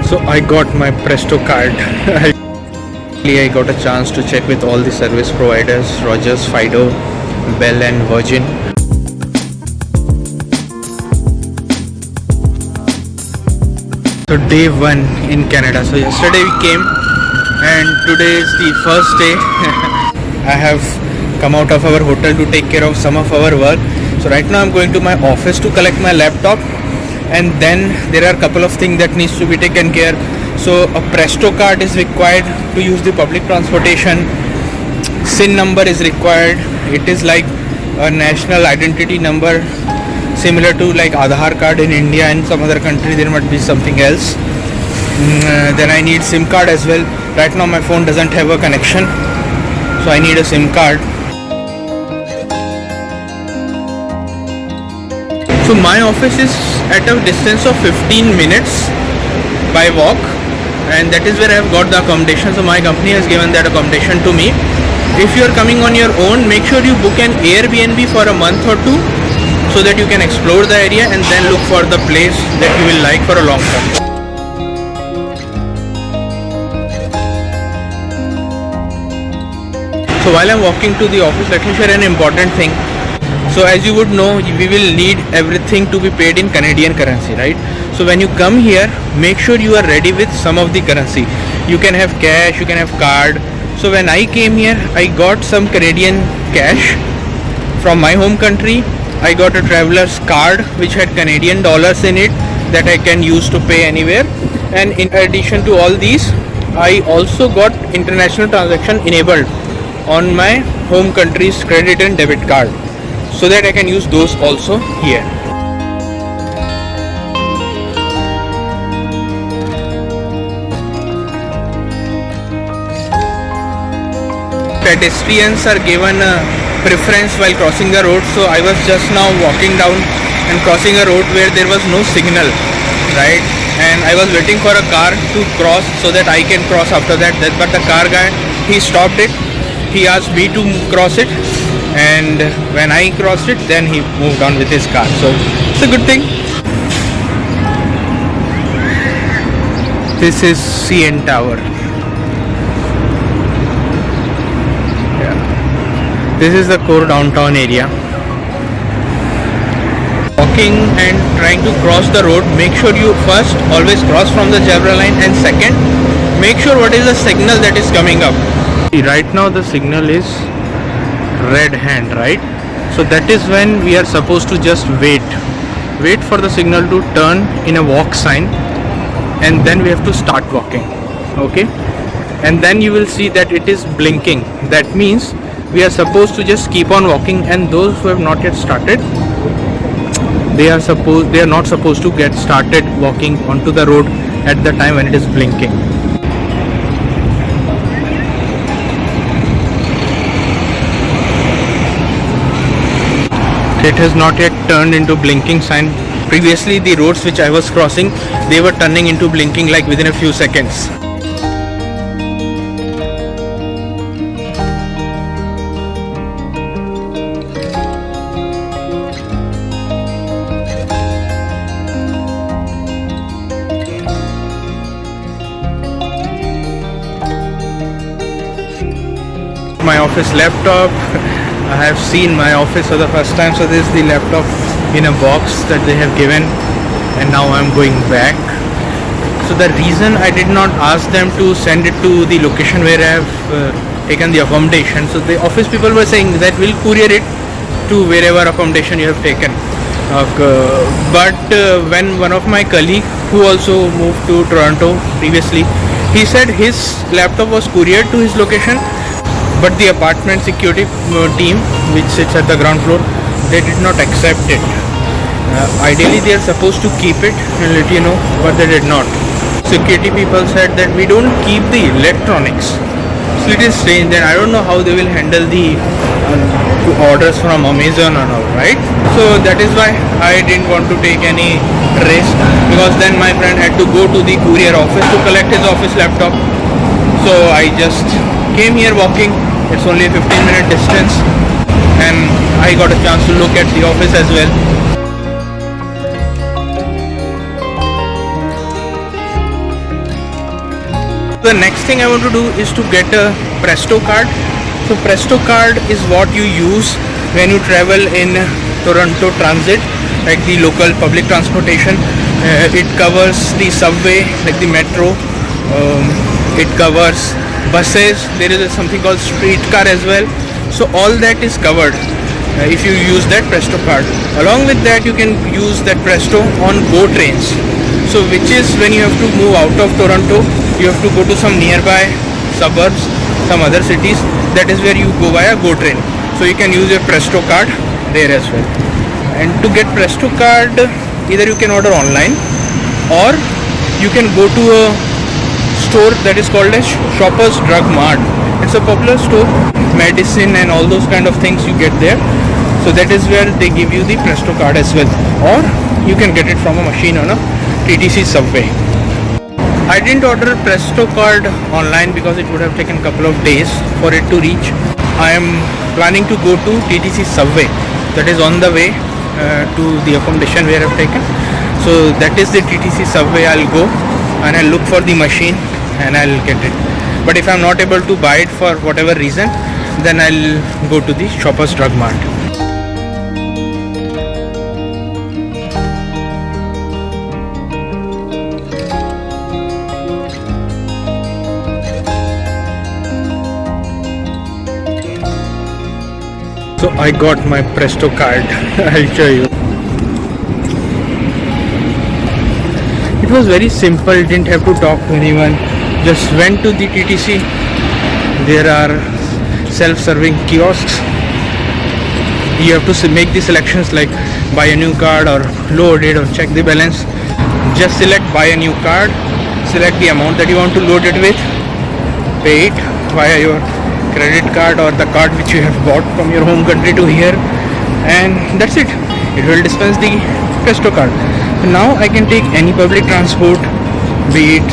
So I got my Presto card. I got a chance to check with all the service providers, Rogers, Fido, Bell and Virgin. So day 1 in Canada. So yesterday we came and today is the first day. I have come out of our hotel to take care of some of our work. So right now I'm going to my office to collect my laptop, and then there are a couple of things that needs to be taken care. So a Presto card is required to use the public transportation. SIN number is required. It is like a national identity number, similar to like Aadhaar card in India and some other country. There might be something else. Then I need SIM card as well. Right now my phone doesn't have a connection, so I need a SIM card. So my office is at a distance of 15 minutes by walk, and that is where I have got the accommodation. So my company has given that accommodation to me. If you are coming on your own, make sure you book an Airbnb for a month or two, so that you can explore the area and then look for the place that you will like for a long term. So while I'm walking to the office, let me share an important thing. So as you would know, we will need everything to be paid in Canadian currency, right? So when you come here, make sure you are ready with some of the currency. You can have cash, you can have card. So when I came here, I got some Canadian cash from my home country. I got a traveler's card which had Canadian dollars in it that I can use to pay anywhere. And in addition to all these, I also got international transaction enabled on my home country's credit and debit card, so that I can use those also here. Pedestrians are given a preference while crossing the road, so I was just now walking down and crossing a road where there was no signal, right? And I was waiting for a car to cross so that I can cross after that. But the car guy, he stopped it. He asked me to cross it, and when I crossed it, then he moved on with his car. So it's a good thing. This is CN Tower. This is the core downtown area. Walking and trying to cross the road, make sure you first always cross from the zebra line, and second, make sure what is the signal that is coming up. Right now the signal is red hand, right? So that is when we are supposed to just wait for the signal to turn in a walk sign, and then we have to start walking. Okay, and then you will see that it is blinking. That means we are supposed to just keep on walking, and those who have not yet started, they are not supposed to get started walking onto the road at the time when it is blinking. It has not yet turned into blinking sign. Previously the roads which I was crossing, they were turning into blinking like within a few seconds. My office laptop. I have seen my office for the first time. So this is the laptop in a box that they have given, and now I'm going back. So the reason I did not ask them to send it to the location where I have taken the accommodation, so the office people were saying that we'll courier it to wherever accommodation you have taken. But when one of my colleague who also moved to Toronto previously, he said his laptop was couriered to his location, but the apartment security team which sits at the ground floor, they did not accept it. Ideally they are supposed to keep it and let you know, but they did not. Security people said that we don't keep the electronics. It's a little strange, and I don't know how they will handle the orders from Amazon and all, right? So that is why I didn't want to take any risk, because then my friend had to go to the courier office to collect his office laptop. So I just came here walking. It's only a 15-minute distance, and I got a chance to look at the office as well. The next thing I want to do is to get a Presto card. So Presto card is what you use when you travel in Toronto Transit, like the local public transportation. It covers the subway, like the metro. It covers buses. There is something called streetcar as well. So all that is covered if you use that Presto card. Along with that, you can use that Presto on GO trains. So which is when you have to move out of Toronto, you have to go to some nearby suburbs, some other cities. That is where you go via GO train. So you can use your Presto card there as well. And to get Presto card, either you can order online or you can go to a store that is called as Shoppers Drug Mart. It's a popular store, medicine and all those kind of things you get there. So that is where they give you the Presto card as well. Or you can get it from a machine on a TTC subway. I didn't order Presto card online because it would have taken a couple of days for it to reach. I am planning to go to TTC subway that is on the way to the accommodation where I've taken. So that is the TTC subway. I'll go and I'll look for the machine and I'll get it. But if I'm not able to buy it for whatever reason, then I'll go to the Shoppers Drug Mart. So I got my Presto card. I'll show you. It was very simple, didn't have to talk to anyone. Just went to the TTC. There are self-serving kiosks. You have to make the selections like buy a new card or load it or check the balance. Just select buy a new card. Select the amount that you want to load it with. Pay it via your credit card or the card which you have bought from your home country to here, and that's it. It will dispense the Presto card. So now I can take any public transport, be it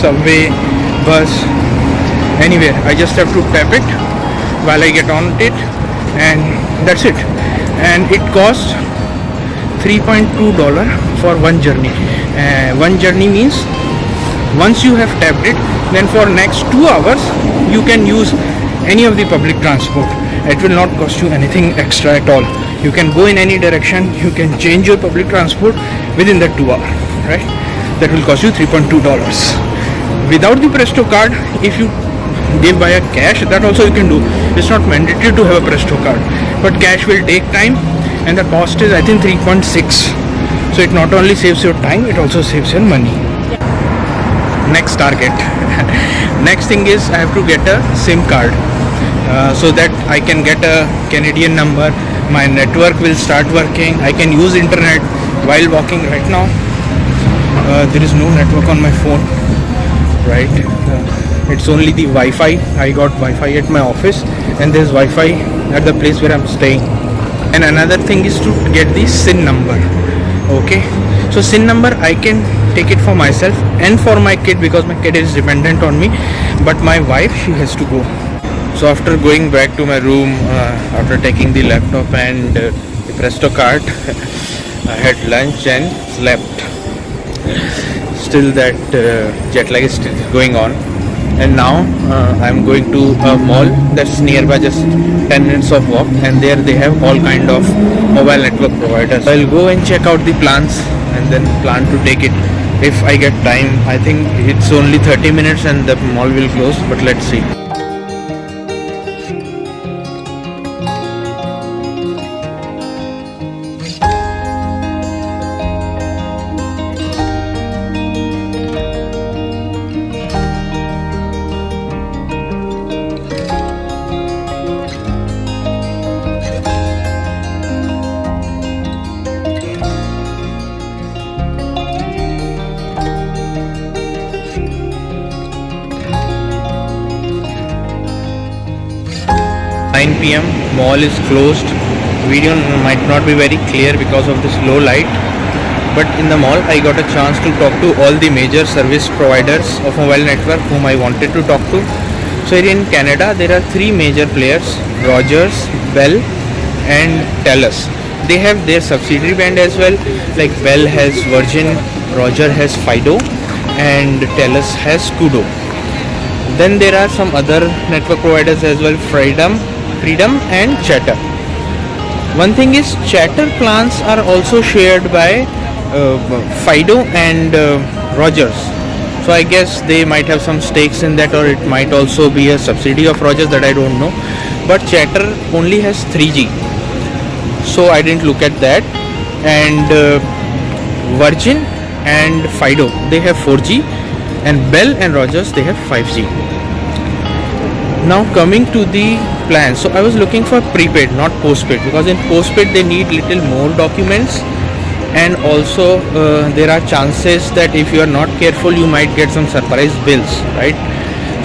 subway, bus, anywhere. I just have to tap it while I get on it, and that's it. And it costs $3.2 for one journey. One journey means once you have tapped it, then for next 2 hours you can use any of the public transport. It will not cost you anything extra at all. You can go in any direction, you can change your public transport within that 2 hours, right? That will cost you $3.2. Without the Presto card, if you give via cash, that also you can do. It's not mandatory to have a Presto card, but cash will take time, and the cost is I think 3.6. So it not only saves your time, it also saves your money. Next target. Next thing is I have to get a SIM card so that I can get a Canadian number. My network will start working. I can use internet while walking. Right now there is no network on my phone, right? It's only the Wi-Fi. I got Wi-Fi at my office and there's Wi-Fi at the place where I'm staying. And another thing is to get the SIN number. Okay, so SIN number I can take it for myself and for my kid because my kid is dependent on me, but my wife, she has to go. So after going back to my room, after taking the laptop and the Presto card, I had lunch and slept. Still that jet lag is still going on, and now I'm going to a mall that's nearby, just 10 minutes of walk, and there they have all kind of mobile network providers. I'll go and check out the plans and then plan to take it if I get time. I think it's only 30 minutes and the mall will close, but let's see. PM, mall is closed. Video might not be very clear because of this low light, but in the mall I got a chance to talk to all the major service providers of mobile network whom I wanted to talk to. So here in Canada there are 3 major players: Rogers, Bell and Telus. They have their subsidiary band as well, like Bell has Virgin, Roger has Fido and Telus has Koodo. Then there are some other network providers as well, Freedom and Chatter. One thing is, Chatter plans are also shared by Fido and Rogers. So I guess they might have some stakes in that, or it might also be a subsidy of Rogers, that I don't know. But Chatter only has 3G, so I didn't look at that. And Virgin and Fido, they have 4G, and Bell and Rogers, they have 5G. Now coming to the plan, so I was looking for prepaid, not postpaid, because in postpaid they need little more documents, and also there are chances that if you are not careful you might get some surprise bills, right?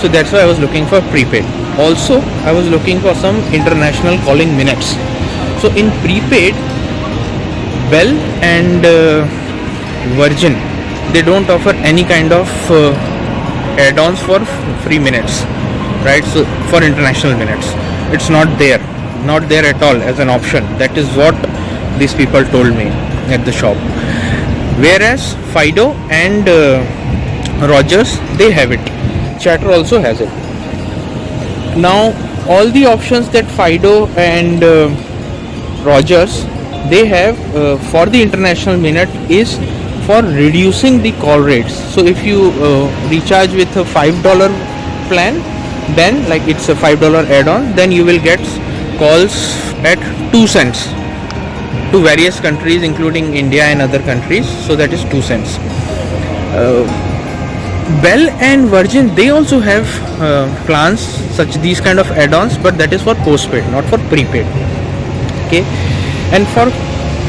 So that's why I was looking for prepaid. Also I was looking for some international calling minutes. So in prepaid, Bell and Virgin, they don't offer any kind of add-ons for free minutes, right? So for international minutes, it's not there at all as an option. That is what these people told me at the shop. Whereas Fido and Rogers, they have it. Chatter also has it. Now all the options that Fido and Rogers, they have for the international minute is for reducing the call rates. So if you recharge with a $5 plan, then like it's a $5 add-on, then you will get calls at 2 cents to various countries including India and other countries. So that is 2 cents. Bell and Virgin, they also have plans such these kind of add-ons, but that is for postpaid, not for prepaid. Okay. And for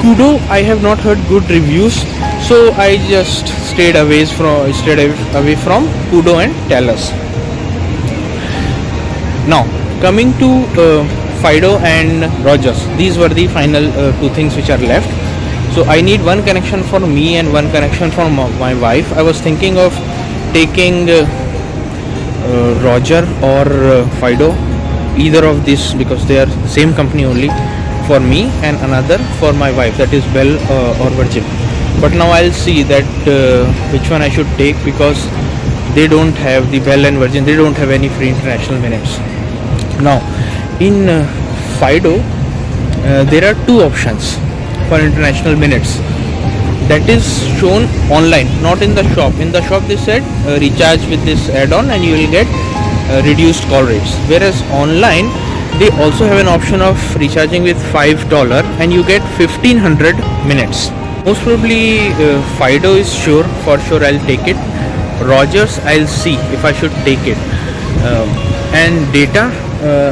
Koodo, I have not heard good reviews, so I just stayed away from Koodo and Telus. Now coming to Fido and Rogers, these were the final 2 things which are left. So I need one connection for me and one connection for my wife. I was thinking of taking Roger or Fido, either of these, because they are same company only, for me, and another for my wife, that is Bell or Virgin. But now I'll see that which one I should take, because they don't have, the Bell and Virgin, they don't have any free international minutes. Now in Fido there are 2 options for international minutes. That is shown online, not in the shop. In the shop they said recharge with this add-on and you will get reduced call rates. Whereas online they also have an option of recharging with $5 and you get 1500 minutes. Most probably Fido is sure, for sure I'll take it. Rogers, I'll see if I should take it. And data,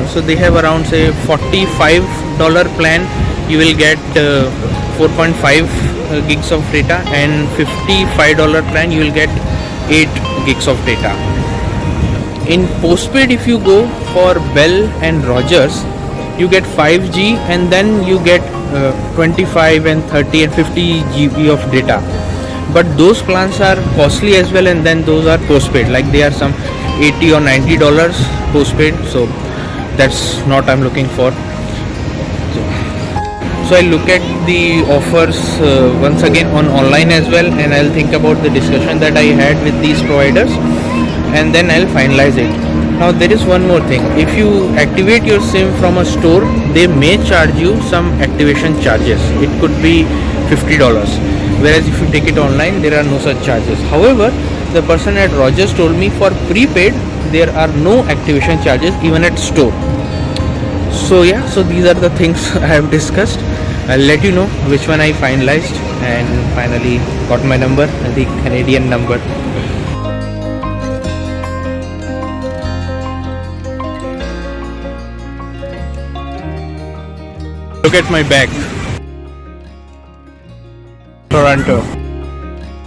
so they have around say $45 plan, you will get 4.5 gigs of data, and $55 plan you will get 8 gigs of data. In postpaid, if you go for Bell and Rogers, you get 5G and then you get 25 and 30 and 50 GB of data. But those plans are costly as well, and then those are postpaid, like they are some $80 or $90 postpaid, so that's not I'm looking for. So I'll look at the offers once again on online as well, and I'll think about the discussion that I had with these providers, and then I'll finalize it. Now there is one more thing. If you activate your SIM from a store, they may charge you some activation charges. It could be $50. Whereas if you take it online, there are no such charges. However, the person at Rogers told me for prepaid, there are no activation charges even at store. So yeah, so these are the things I have discussed. I'll let you know which one I finalized, and finally got my number, the Canadian number. Look at my bag. Toronto.